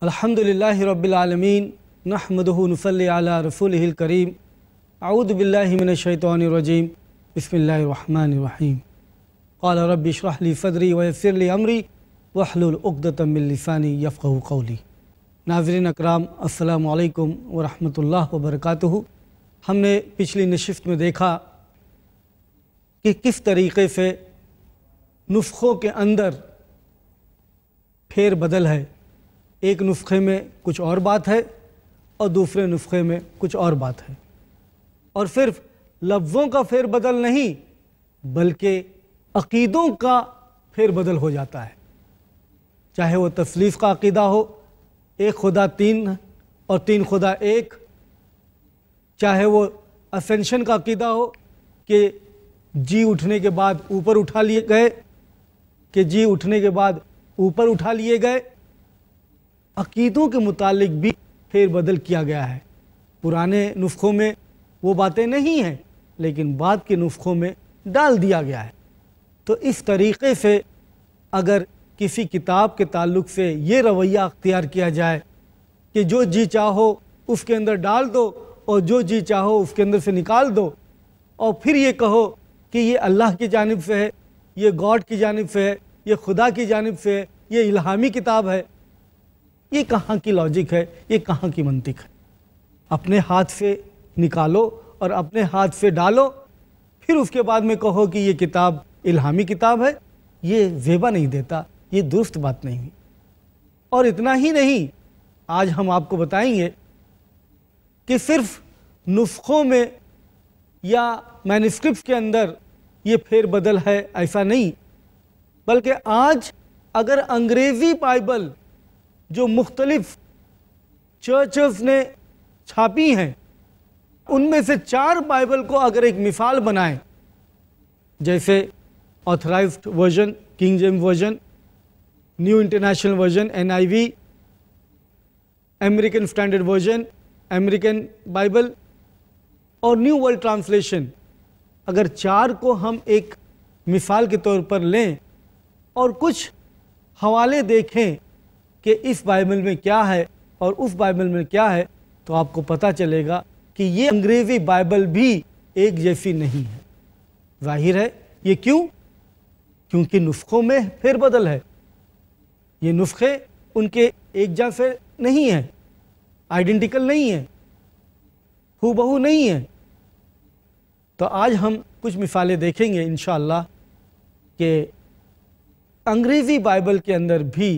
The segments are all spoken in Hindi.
अल्हम्दुलिल्लाहि रब्बिल आलमीन नहमदुहु नुसल्ली अला रसूलिहिल करीम अऊज़ु बिल्लाहि मिनश शैतानिर रजीम बिस्मिल्लाहिर रहमानिर रहीम क़ाल रब्बि इश्रह ली सदरी व यस्सिर ली अमरी वहलुल उक़दतम मिन लिसानी यफ़क़हू क़ौली। नाज़रीन अकराम, अस्सलामु अलैकुम व रहमतुल्लाहि व बरकातुहू। हमने पिछली नशिस्त में देखा कि किस तरीक़े से नुस्ख़ों के अंदर फेर बदल है। एक नुस्खे में कुछ और बात है और दूसरे नुस्खे में कुछ और बात है, और सिर्फ लफ्ज़ों का फेर बदल नहीं बल्कि अक़ीदों का फेर बदल हो जाता है। चाहे वो तस्लीफ़ का अक़ीदा हो, एक खुदा तीन और तीन खुदा एक, चाहे वो असेंशन का अक़ीदा हो कि जी उठने के बाद ऊपर उठा लिए गए, कि जी उठने के बाद ऊपर उठा लिए गए। अक़ीदों के मुतालिक भी फेर बदल किया गया है। पुराने नुस्ख़ों में वो बातें नहीं हैं, लेकिन बाद के नुस्ख़ों में डाल दिया गया है। तो इस तरीक़े से अगर किसी किताब के ताल्लुक़ से ये रवैया अख्तियार किया जाए कि जो जी चाहो उसके अंदर डाल दो और जो जी चाहो उसके अंदर से निकाल दो, और फिर ये कहो कि ये अल्लाह की जानिब से है, ये गॉड की जानिब से है, ये खुदा की जानिब से है, ये इल्हामी किताब है, ये कहाँ की लॉजिक है, ये कहाँ की मंतिक है। अपने हाथ से निकालो और अपने हाथ से डालो, फिर उसके बाद में कहो कि ये किताब इल्हामी किताब है, ये ज़ेबा नहीं देता, ये दुरुस्त बात नहीं हुई। और इतना ही नहीं, आज हम आपको बताएंगे कि सिर्फ नुस्ख़ों में या मैन्युस्क्रिप्ट्स के अंदर ये फेर बदल है, ऐसा नहीं, बल्कि आज अगर अंग्रेज़ी बाइबल जो मुख्तलिफ चर्चेस ने छापी हैं, उनमें से 4 बाइबल को अगर एक मिसाल बनाएं, जैसे authorised version king James version, new international version NIV, American standard version American bible और न्यू वर्ल्ड ट्रांसलेशन, अगर 4 को हम एक मिसाल के तौर पर लें और कुछ हवाले देखें कि इस बाइबल में क्या है और उस बाइबल में क्या है, तो आपको पता चलेगा कि ये अंग्रेज़ी बाइबल भी एक जैसी नहीं है। जाहिर है ये क्यों? क्योंकि नुस्ख़ों में फेरबदल है। ये नुस्खे उनके एक जैसे नहीं हैं, आइडेंटिकल नहीं है, हूबहू नहीं है। तो आज हम कुछ मिसालें देखेंगे इंशाअल्लाह कि अंग्रेज़ी बाइबल के अंदर भी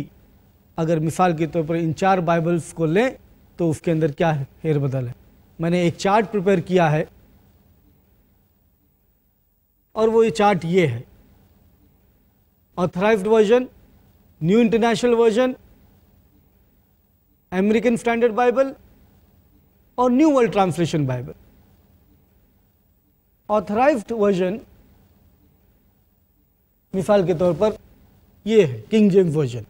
अगर मिसाल के तौर पर इन 4 बाइबल्स को लें तो उसके अंदर क्या है, फेरबदल है। मैंने एक चार्ट प्रिपेयर किया है और वो ये चार्ट ये है: authorised version, new international version, American standard bible और new world translation bible. Authorised version मिसाल के तौर पर ये है किंग जेम्स वर्जन,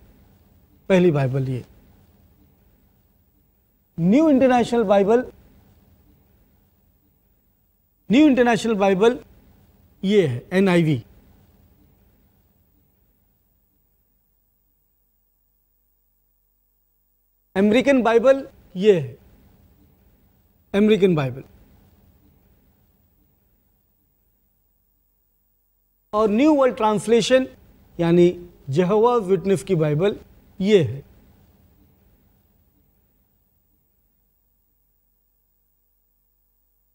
पहली बाइबल ये। न्यू इंटरनेशनल बाइबल ये है NIV। अमेरिकन बाइबल ये है अमेरिकन बाइबल, और न्यू वर्ल्ड ट्रांसलेशन यानी यहोवा विटनेस की बाइबल ये है।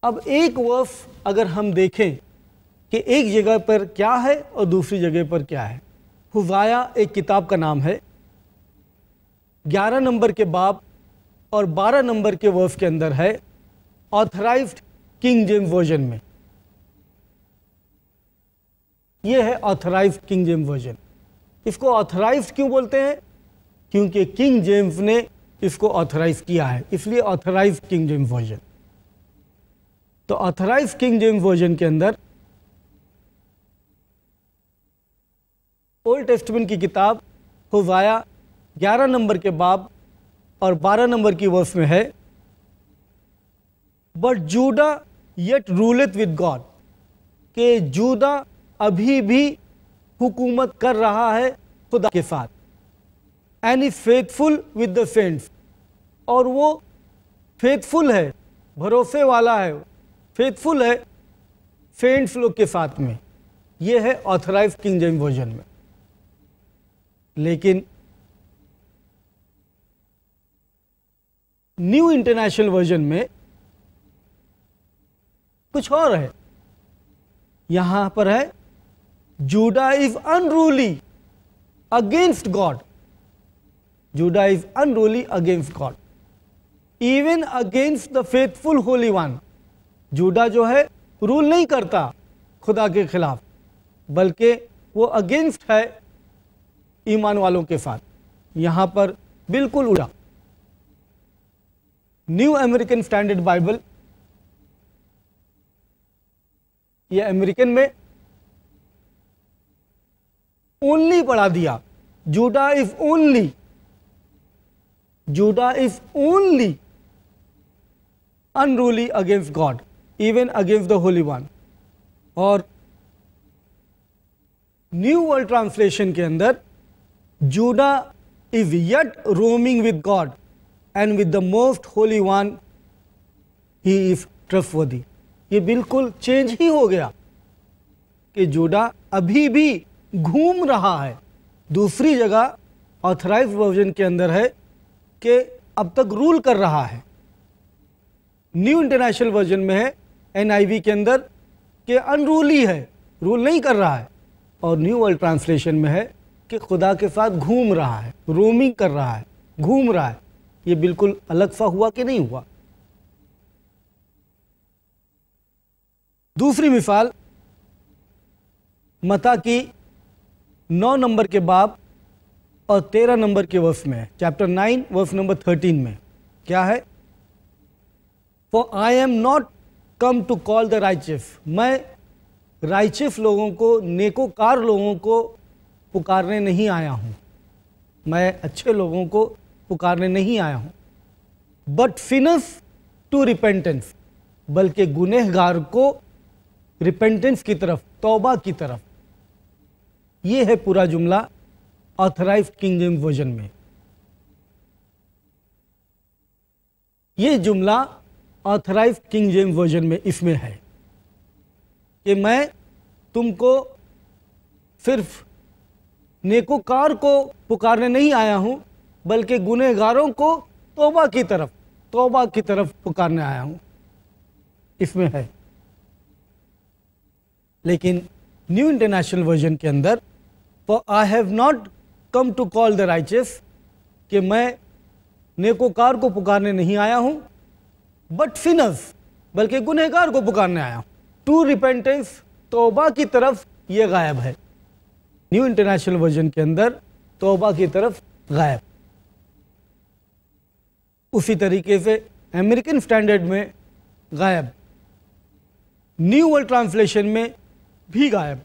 अब एक वर्स अगर हम देखें कि एक जगह पर क्या है और दूसरी जगह पर क्या है। हुज़ाया एक किताब का नाम है, 11 नंबर के बाब और 12 नंबर के वर्स के अंदर है ऑथराइज्ड किंग जेम्स वर्जन में। यह है ऑथराइज्ड किंग जेम्स वर्जन। इसको ऑथराइज्ड क्यों बोलते हैं? क्योंकि किंग जेम्स ने इसको ऑथराइज किया है, इसलिए ऑथराइज्ड किंग जेम्स वर्जन। तो ऑथराइज्ड किंग जेम्स वर्जन के अंदर ओल्ड टेस्टामेंट की किताब हुज़ाया 11 नंबर के बाब और 12 नंबर की वर्स में है, but Judah yet ruleth with God, कि जूदा अभी भी हुकूमत कर रहा है खुदा के साथ। And is faithful with the saints, और वो फेथफुल है, भरोसे वाला है, फेथफुल है सेंट्स लोग के साथ में। ये है ऑथराइज किंग जेम्स वर्जन में। लेकिन न्यू इंटरनेशनल वर्जन में कुछ और है। यहां पर है Judah is unruly against God, Judah is unruly against God, even against the faithful holy one. Judah जो है रूल नहीं करता खुदा के खिलाफ, बल्कि वो अगेंस्ट है ईमान वालों के साथ। यहां पर बिल्कुल उल्टा। न्यू अमेरिकन स्टैंडर्ड बाइबल, ये अमेरिकन में ओनली पढ़ा दिया, Judah is only, Judah is only unruly against God, even against the holy one. और न्यू वर्ल्ड ट्रांसलेशन के अंदर Judah is yet roaming with God and with the most holy one he is trustworthy. ये बिल्कुल चेंज ही हो गया कि जूडा अभी भी घूम रहा है। दूसरी जगह ऑथराइज्ड वर्जन के अंदर है कि अब तक रूल कर रहा है। न्यू इंटरनेशनल वर्जन में है NIV के अंदर कि अनरूली है, रूल नहीं कर रहा है। और न्यू वर्ल्ड ट्रांसलेशन में है कि खुदा के साथ घूम रहा है, रोमिंग कर रहा है, घूम रहा है। ये बिल्कुल अलग सा हुआ कि नहीं हुआ। दूसरी मिसाल मत्ता की 9 नंबर के बाब और 13 नंबर के वर्स में है, चैप्टर 9 वर्स नंबर 13 में क्या है? For I am not come to call the righteous, मैं राइचियस लोगों को, नेकोकार लोगों को पुकारने नहीं आया हूं, मैं अच्छे लोगों को पुकारने नहीं आया हूं, बट सिनर्स टू रिपेंटेंस, बल्कि गुनहगार को रिपेंटेंस की तरफ, तौबा की तरफ। यह है पूरा जुमला ऑथराइज्ड किंग जेम्स वर्जन में। यह जुमला ऑथराइज्ड किंग जेम्स वर्जन में इसमें है कि मैं तुमको सिर्फ नेकोकार को पुकारने नहीं आया हूं, बल्कि गुनहगारों को तौबा की तरफ पुकारने आया हूं, इसमें है। लेकिन न्यू इंटरनेशनल वर्जन के अंदर for I have not come to call the righteous, कि मैं नेकोकार को पुकारने नहीं आया हूं, बट सिनर्स, बल्कि गुनहगार को पुकारने आया हूं, टू रिपेंटेंस, तौबा की तरफ। यह गायब है न्यू इंटरनेशनल वर्जन के अंदर, तौबा की तरफ गायब। उसी तरीके से अमेरिकन स्टैंडर्ड में गायब, न्यू वर्ल्ड ट्रांसलेशन में भी गायब।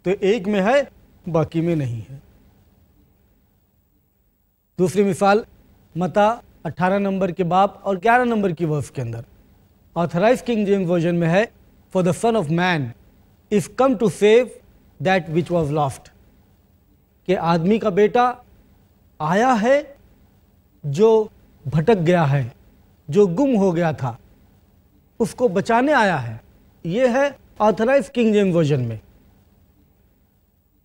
तो एक में है, बाकी में नहीं है। दूसरी मिसाल मत्ता 18 नंबर के बाब और 11 नंबर की वर्स के अंदर ऑथराइज्ड किंग जेम्स वर्जन में है, for the sun of Man is come to save that which was lost, कि आदमी का बेटा आया है जो भटक गया है, जो गुम हो गया था, उसको बचाने आया है। यह है ऑथराइज्ड किंग जेम्स वर्जन में।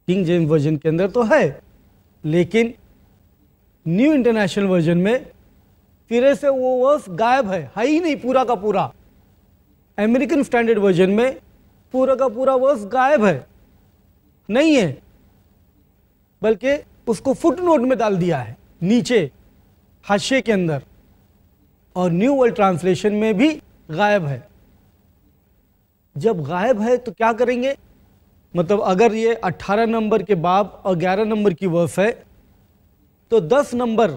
किंग जेम्स वर्जन के अंदर तो है, लेकिन न्यू इंटरनेशनल वर्जन में फिर से वो वर्स गायब है ही नहीं पूरा का पूरा। अमेरिकन स्टैंडर्ड वर्जन में पूरा का पूरा वर्स गायब है, नहीं है, बल्कि उसको फुटनोट में डाल दिया है नीचे हाशिए के अंदर। और न्यू वर्ल्ड ट्रांसलेशन में भी गायब है। जब गायब है तो क्या करेंगे? मतलब अगर ये 18 नंबर के बाब और 11 नंबर की वर्स है, तो 10 नंबर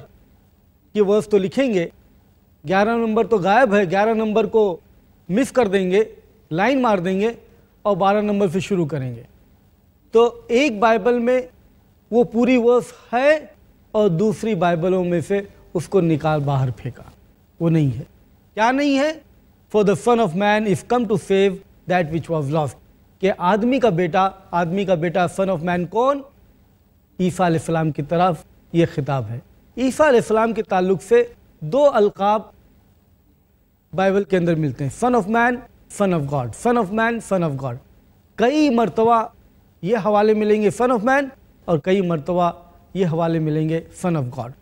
की वर्स तो लिखेंगे, 11 नंबर तो गायब है, 11 नंबर को मिस कर देंगे, लाइन मार देंगे और 12 नंबर से शुरू करेंगे। तो एक बाइबल में वो पूरी वर्स है और दूसरी बाइबलों में से उसको निकाल बाहर फेंका, वो नहीं है। क्या नहीं है? For the sun of Man is come to save that which was lost, कि आदमी का बेटा सन ऑफ मैन कौन? ईसा अलैहिस्सलाम की तरफ ये खिताब है। ईसा अलैहिस्सलाम के ताल्लुक से 2 अलकाब बाइबल के अंदर मिलते हैं, सन of man, son of God, sun of man, son of God. कई मरतबा ये हवाले मिलेंगे सन ऑफ मैन और कई मरतबा ये हवाले मिलेंगे सन ऑफ गॉड।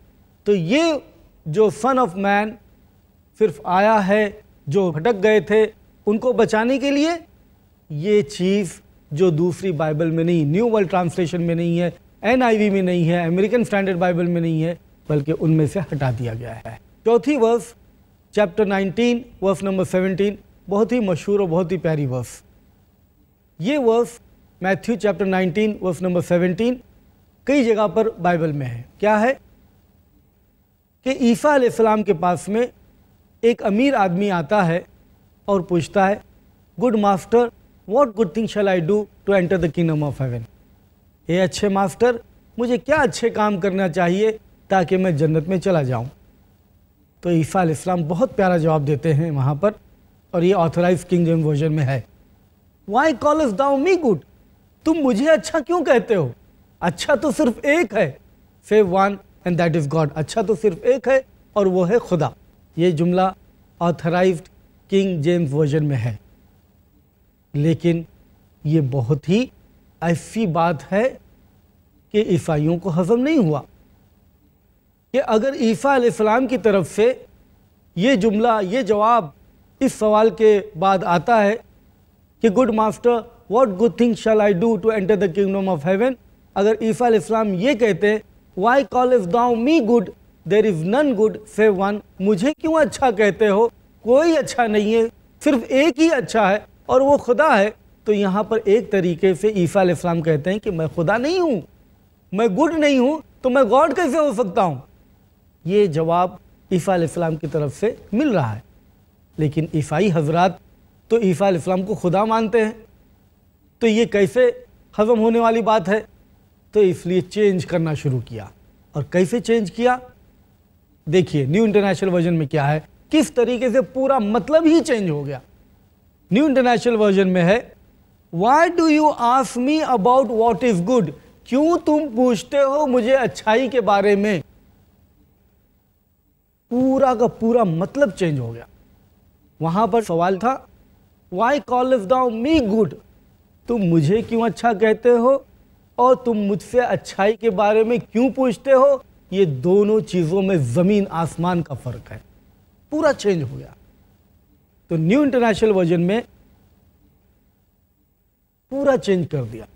तो ये जो सन ऑफ मैन सिर्फ आया है जो भटक गए थे उनको बचाने के लिए, ये चीज़ जो दूसरी बाइबल में नहीं, न्यू वर्ल्ड ट्रांसलेशन में नहीं है, NIV में नहीं है, अमेरिकन स्टैंडर्ड बाइबल में नहीं है, बल्कि उनमें से हटा दिया गया है। चौथी वर्स चैप्टर 19 वर्स नंबर 17 बहुत ही मशहूर और बहुत ही प्यारी वर्स। ये verse Matthew chapter 19 verse number 17 कई जगह पर बाइबल में है। क्या है कि ईसा अलैहिस्सलाम के पास में एक अमीर आदमी आता है और पूछता है, good master, what good thing shall I do to enter the kingdom of heaven. ये अच्छे मास्टर, मुझे क्या अच्छे काम करना चाहिए ताकि मैं जन्नत में चला जाऊं। तो ईसा अलैहिस्सलाम बहुत प्यारा जवाब देते हैं वहाँ पर, और ये ऑथराइज किंग जेम्स वर्जन में है। वाई कॉलस्ट दाउ मी गुड, तुम मुझे अच्छा क्यों कहते हो? अच्छा तो सिर्फ एक है, save one and that is God. अच्छा तो सिर्फ एक है और वो है खुदा। ये जुमला ऑथराइज्ड किंग जेम्स वर्जन में है, लेकिन ये बहुत ही ऐसी बात है कि ईसाइयों को हजम नहीं हुआ कि अगर ईसा अलैहिस्सलाम की तरफ से ये जुमला, ये जवाब इस सवाल के बाद आता है कि good master, what good thing shall I do to enter the kingdom of heaven. अगर ईसा अलैहिस्सलाम ये कहते हैं, why callest thou me good, there is none good save one, मुझे क्यों अच्छा कहते हो, कोई अच्छा नहीं है, सिर्फ एक ही अच्छा है और वो खुदा है। तो यहाँ पर एक तरीके से ईसा अलैहिस्सलाम कहते हैं कि मैं खुदा नहीं हूँ, मैं गुड नहीं हूँ, तो मैं गॉड कैसे हो सकता हूँ। ये जवाब ईसा अलैहिस्सलाम की तरफ से मिल रहा है, लेकिन ईसाई हजरात तो ईसा अलैहिस्सलाम को खुदा मानते हैं, तो ये कैसे हजम होने वाली बात है। तो इसलिए चेंज करना शुरू किया। और कैसे चेंज किया, देखिए न्यू इंटरनेशनल वर्जन में क्या है, किस तरीके से पूरा मतलब ही चेंज हो गया। न्यू इंटरनेशनल वर्जन में है, why do you ask me about what is good, क्यों तुम पूछते हो मुझे अच्छाई के बारे में। पूरा का पूरा मतलब चेंज हो गया। वहां पर सवाल था, Y callest thou me good, तुम मुझे क्यों अच्छा कहते हो और तुम मुझसे अच्छाई के बारे में क्यों पूछते हो। ये दोनों चीजों में जमीन आसमान का फर्क है, पूरा चेंज हो गया। तो न्यू इंटरनेशनल वर्जन में पूरा चेंज कर दिया।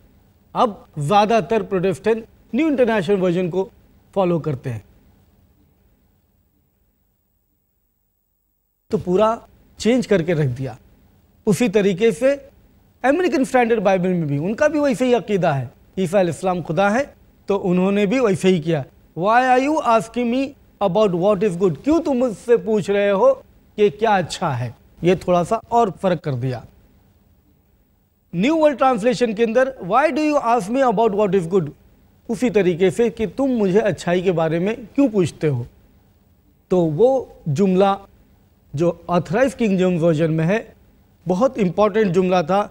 अब ज्यादातर प्रोटेस्टेंट न्यू इंटरनेशनल वर्जन को फॉलो करते हैं, तो पूरा चेंज करके रख दिया। उसी तरीके से अमेरिकन स्टैंडर्ड बाइबल में भी उनका भी वैसे ही अकीदा है, ईसा अलैहिस्सलाम खुदा है, तो उन्होंने भी वैसे ही किया। Why are you asking me about what is good, क्यों तुम मुझसे पूछ रहे हो कि क्या अच्छा है। ये थोड़ा सा और फर्क कर दिया। न्यू वर्ल्ड ट्रांसलेशन के अंदर why do you ask me about what is good, उसी तरीके से कि तुम मुझे अच्छाई के बारे में क्यों पूछते हो। तो वो जुमला जो ऑथराइज किंग जेम्स वर्जन में है, बहुत इंपॉर्टेंट जुमला था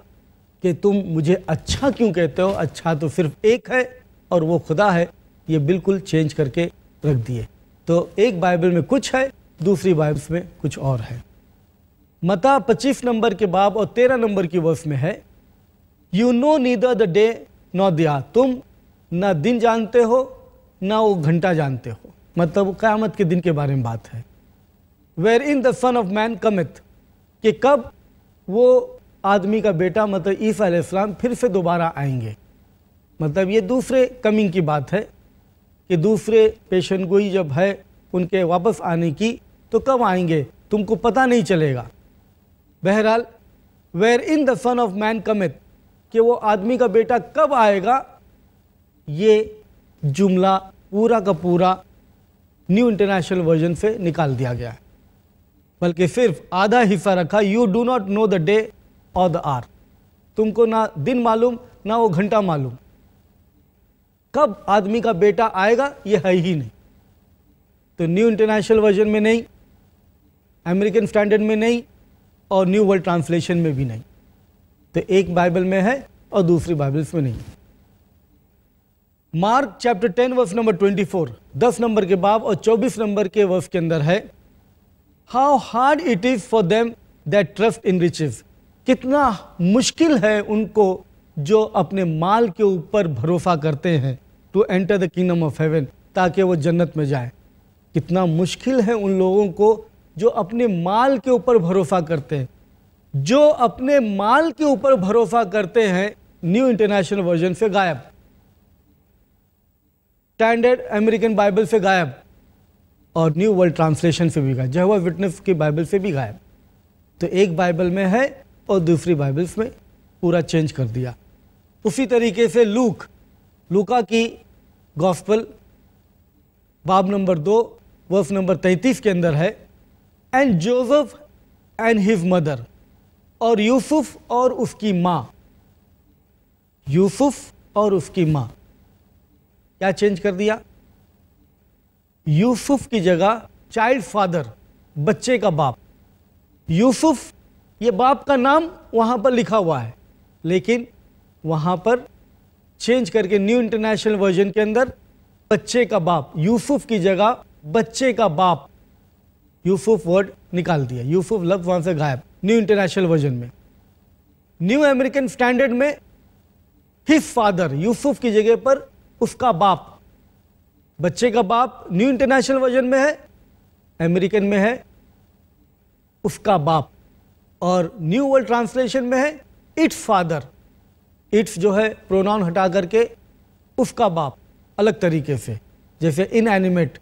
कि तुम मुझे अच्छा क्यों कहते हो, अच्छा तो सिर्फ एक है और वो खुदा है। ये बिल्कुल चेंज करके रख दिए। तो एक बाइबल में कुछ है, दूसरी बाइबल में कुछ और है। मत्ता 25 नंबर के बाब और 13 नंबर की वर्स में है, you know neither the day nor the hour, तुम ना दिन जानते हो ना वो घंटा जानते हो। मतलब क़यामत के दिन के बारे में बात है। Wherein the sun of man cometh, कि कब वो आदमी का बेटा मतलब ईसा अलैहिस्सलाम फिर से दोबारा आएंगे। मतलब ये दूसरे कमिंग की बात है कि दूसरे पेशन गोई जब है उनके वापस आने की, तो कब आएंगे तुमको पता नहीं चलेगा। बहरहाल wherein the sun of man cometh, कि वो आदमी का बेटा कब आएगा, ये जुमला पूरा का पूरा न्यू इंटरनेशनल वर्जन से निकाल दिया गया है, बल्कि सिर्फ आधा हिस्सा रखा, you do not know the day और द आवर, तुमको ना दिन मालूम ना वो घंटा मालूम, कब आदमी का बेटा आएगा ये है ही नहीं। तो न्यू इंटरनेशनल वर्जन में नहीं, अमेरिकन स्टैंडर्ड में नहीं और न्यू वर्ल्ड ट्रांसलेशन में भी नहीं। तो एक बाइबल में है और दूसरी बाइबल्स में नहीं। Mark chapter 10 verse number 24, 10 number के बाब और 24 नंबर के वर्स के अंदर है, how hard it is for them that trust in riches, कितना मुश्किल है उनको जो अपने माल के ऊपर भरोसा करते हैं, to enter the kingdom of heaven, ताकि वो जन्नत में जाए। कितना मुश्किल है उन लोगों को जो अपने माल के ऊपर भरोसा करते हैं। जो अपने माल के ऊपर भरोसा करते हैं, न्यू इंटरनेशनल वर्जन से गायब, स्टैंडर्ड अमेरिकन बाइबल से गायब और न्यू वर्ल्ड ट्रांसलेशन से भी गायब, यहोवा विटनेस की बाइबल से भी गायब। तो एक बाइबल में है और दूसरी बाइबल्स में पूरा चेंज कर दिया। उसी तरीके से लूका की गॉस्पल बाब नंबर 2 वर्स नंबर 33 के अंदर है, and Joseph and his mother, और यूसुफ और उसकी माँ, यूसुफ और उसकी माँ, क्या चेंज कर दिया? यूसुफ की जगह चाइल्ड फादर, बच्चे का बाप। यूसुफ ये बाप का नाम वहां पर लिखा हुआ है, लेकिन वहां पर चेंज करके न्यू इंटरनेशनल वर्जन के अंदर बच्चे का बाप, यूसुफ की जगह बच्चे का बाप, यूसुफ वर्ड निकाल दिया, यूसुफ लफ्ज वहां से गायब न्यू इंटरनेशनल वर्जन में। न्यू अमेरिकन स्टैंडर्ड में हिज फादर, यूसुफ की जगह पर उसका बाप, बच्चे का बाप न्यू इंटरनेशनल वर्जन में है, अमेरिकन में है उसका बाप, और न्यू वर्ल्ड ट्रांसलेशन में है इट्स फादर। इट्स जो है प्रोनाउन हटा करके उसका बाप, अलग तरीके से, जैसे इनएनिमेट,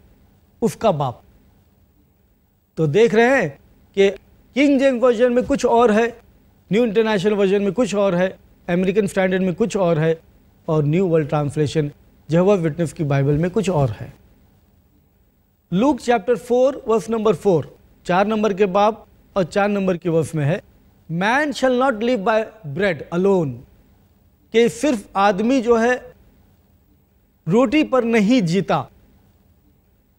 उसका बाप। तो देख रहे हैं कि किंग जेम्स वर्जन में कुछ और है, न्यू इंटरनेशनल वर्जन में कुछ और है, अमेरिकन स्टैंडर्ड में कुछ और है, और न्यू वर्ल्ड ट्रांसलेशन यहोवा विटनेस की बाइबल में कुछ और है। Luke chapter 4 verse number 4, 4 number के बाब और 4 नंबर के वर्स में है, man shall not live by bread alone, कि सिर्फ आदमी जो है रोटी पर नहीं जीता,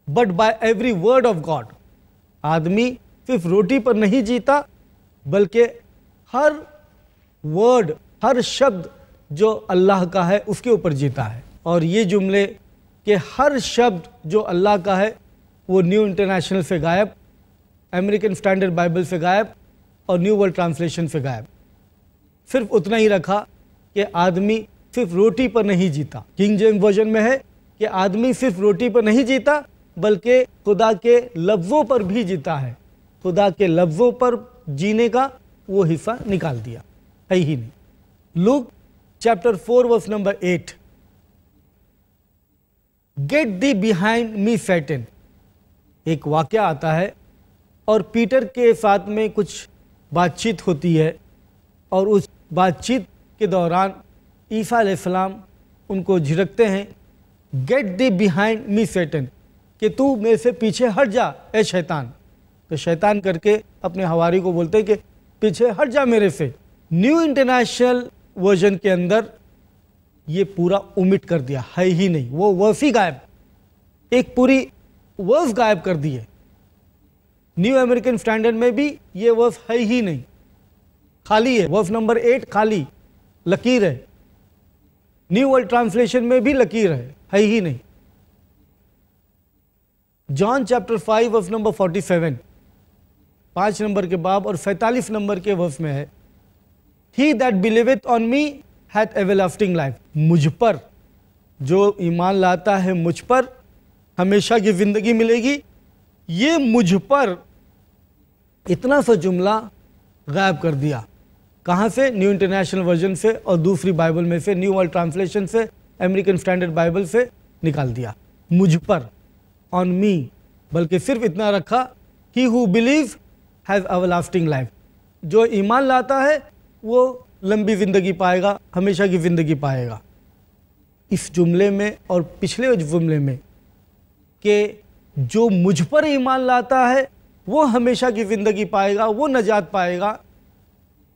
but by every word of God. आदमी सिर्फ रोटी पर नहीं जीता, बल्कि हर वर्ड, हर शब्द जो अल्लाह का है उसके ऊपर जीता है। और ये जुमले के हर शब्द जो अल्लाह का है वो न्यू इंटरनेशनल से गायब, अमेरिकन स्टैंडर्ड बाइबल से गायब और न्यू वर्ल्ड ट्रांसलेशन से गायब। सिर्फ उतना ही रखा कि आदमी सिर्फ रोटी पर नहीं जीता। किंग जेम्स वर्जन में है कि आदमी सिर्फ रोटी पर नहीं जीता, बल्कि खुदा के लफ्ज़ों पर भी जीता है। खुदा के लफ्ज़ों पर जीने का वो हिस्सा निकाल दिया, है ही नहीं। Luke chapter 4 verse number 8, get thee behind me Satan, एक वाकया आता है और पीटर के साथ में कुछ बातचीत होती है, और उस बातचीत के दौरान ईसा अलैहिस्सलाम उनको झिड़कते हैं, get thee behind me Satan, कि तू मेरे से पीछे हट जा ए शैतान। तो शैतान करके अपने हवारी को बोलते हैं कि पीछे हट जा मेरे से। न्यू इंटरनेशनल वर्जन के अंदर ये पूरा ओमिट कर दिया, है ही नहीं, वो वर्स ही गायब, एक पूरी वर्स गायब कर दी है। न्यू अमेरिकन स्टैंडर्ड में भी ये वर्स है ही नहीं, खाली है, वर्स नंबर 8 खाली, लकीर है। न्यू वर्ल्ड ट्रांसलेशन में भी लकीर है ही नहीं। जॉन चैप्टर 5 वर्स नंबर 47, 5 नंबर के बाब और 45 नंबर के वर्स में है, he that believeth on me hath everlasting life, मुझ पर जो ईमान लाता है मुझ पर हमेशा की जिंदगी मिलेगी। ये मुझ पर, इतना सा जुमला गायब कर दिया। कहाँ से? न्यू इंटरनेशनल वर्जन से और दूसरी बाइबल में से, न्यू वर्ल्ड ट्रांसलेशन से, अमेरिकन स्टैंडर्ड बाइबल से निकाल दिया मुझ पर, ऑन मी, बल्कि सिर्फ इतना रखा, he who believe has everlasting life, जो ईमान लाता है वो लंबी जिंदगी पाएगा, हमेशा की जिंदगी पाएगा। इस जुमले में और पिछले जुमले में कि जो मुझ पर ईमान लाता है वो हमेशा की जिंदगी पाएगा, वो नजात पाएगा,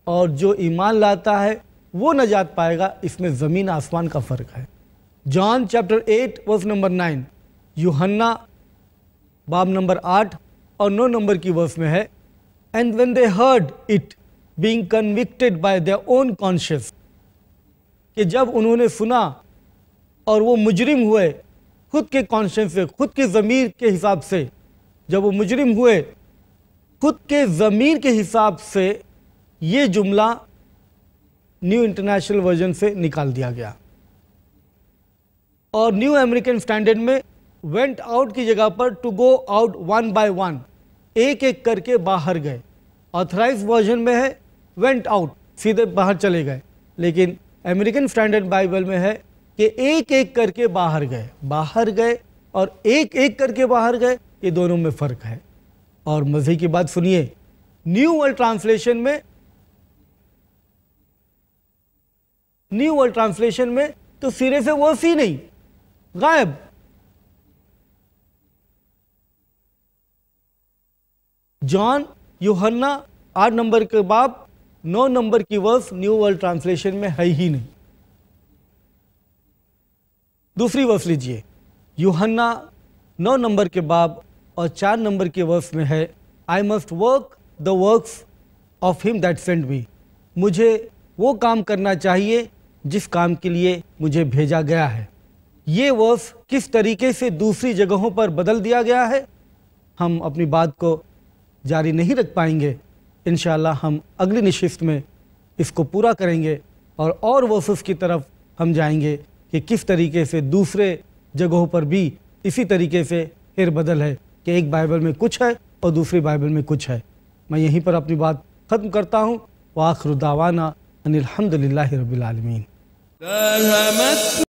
और जो ईमान लाता है वो नजात पाएगा, इसमें ज़मीन आसमान का फ़र्क है। जॉन चैप्टर 8 वर्स नंबर 9, यूहन्ना बाब नंबर 8 और 9 नंबर की वर्स में है, and when they heard it being convicted bye their own conscious, कि जब उन्होंने सुना और वो मुजरिम हुए खुद के कॉन्शियस से, खुद के ज़मीर के हिसाब से। जब वो मुजरिम हुए खुद के ज़मीर के हिसाब से, ये जुमला न्यू इंटरनेशनल वर्जन से निकाल दिया गया और न्यू अमेरिकन स्टैंडर्ड में वेंट आउट की जगह पर to go out one by one, एक एक करके बाहर गए। ऑथराइज वर्जन में है वेंट आउट, सीधे बाहर चले गए, लेकिन अमेरिकन स्टैंडर्ड बाइबल में है कि एक एक करके बाहर गए। बाहर गए और एक एक करके बाहर गए, ये दोनों में फ़र्क है। और मज़े की बात सुनिए, न्यू वर्ल्ड ट्रांसलेशन में तो सिरे से वर्स ही नहीं, गायब। जॉन, यूहन्ना 8 नंबर के बाब 9 नंबर की वर्स न्यू वर्ल्ड ट्रांसलेशन में है ही नहीं। दूसरी वर्स लीजिए, यूहन्ना 9 नंबर के बाब और 4 नंबर के वर्स में है, I must work the works of him that sent me. मुझे वो काम करना चाहिए जिस काम के लिए मुझे भेजा गया है। ये वर्स किस तरीके से दूसरी जगहों पर बदल दिया गया है, हम अपनी बात को जारी नहीं रख पाएंगे। इंशाअल्लाह हम अगली नशिस्त में इसको पूरा करेंगे और वर्सेस की तरफ हम जाएंगे कि किस तरीके से दूसरे जगहों पर भी इसी तरीके से फिर बदल है कि एक बाइबल में कुछ है और दूसरी बाइबल में कुछ है। मैं यहीं पर अपनी बात ख़त्म करता हूँ। व आखिरु दावाना अनिल हम्दुलिल्लाहि रब्बिल आलमीन।